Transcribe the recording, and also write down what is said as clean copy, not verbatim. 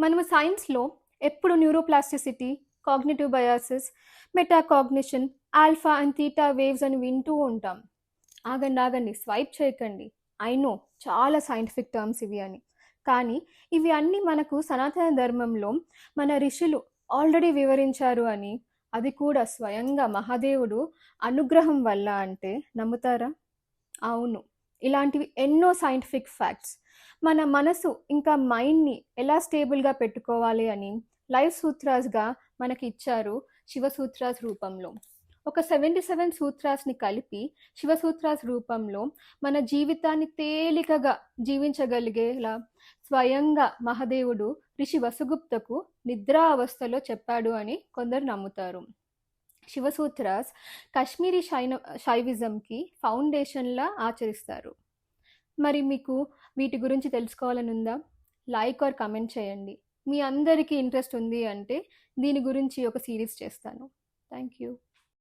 మనము సైన్స్‌లో ఎప్పుడు neuroplasticity, cognitive biases, metacognition, alpha and theta waves అని వింటూ ఉంటాం. ఆగండి, ఆగండి, స్వైప్ చేయకండి. ఐ నో చాలా సైంటిఫిక్ టర్మ్స్ ఇవి అని. కానీ ఇవి అన్నీ మనకు సనాతన ధర్మంలో మన ఋషులు ఆల్రెడీ వివరించారు అని, అది కూడా స్వయంగా మహాదేవుడు అనుగ్రహం వల్ల అంటే నమ్ముతారా? అవును. ఇలాంటివి ఎన్నో సైంటిఫిక్ ఫ్యాక్ట్స్ మన మనసు ఇంకా మైండ్‌ని ఎలా స్టేబుల్‌గా పెట్టుకోవాలి అని లైఫ్ సూత్రాస్‌గా మనకి ఇచ్చారు శివ సూత్రాస్ రూపంలో. ఒక 77 సూత్రాస్‌ని కలిపి శివ సూత్రాస్ రూపంలో మన జీవితాన్ని తేలికగా జీవించగలిగేలా స్వయంగా మహాదేవుడు ఋషి వసుగుప్తకు నిద్రా అవస్థలో చెప్పాడు అని కొందరు నమ్ముతారు. శివసూత్రాస్ కాశ్మీరీ శైవిజంకి ఫౌండేషన్లా ఆచరిస్తారు. మరి మీకు వీటి గురించి తెలుసుకోవాలని ఉందా? లైక్ ఆర్ కమెంట్ చేయండి. మీ అందరికీ ఇంట్రెస్ట్ ఉంది అంటే దీని గురించి ఒక సిరీస్ చేస్తాను. Thank you.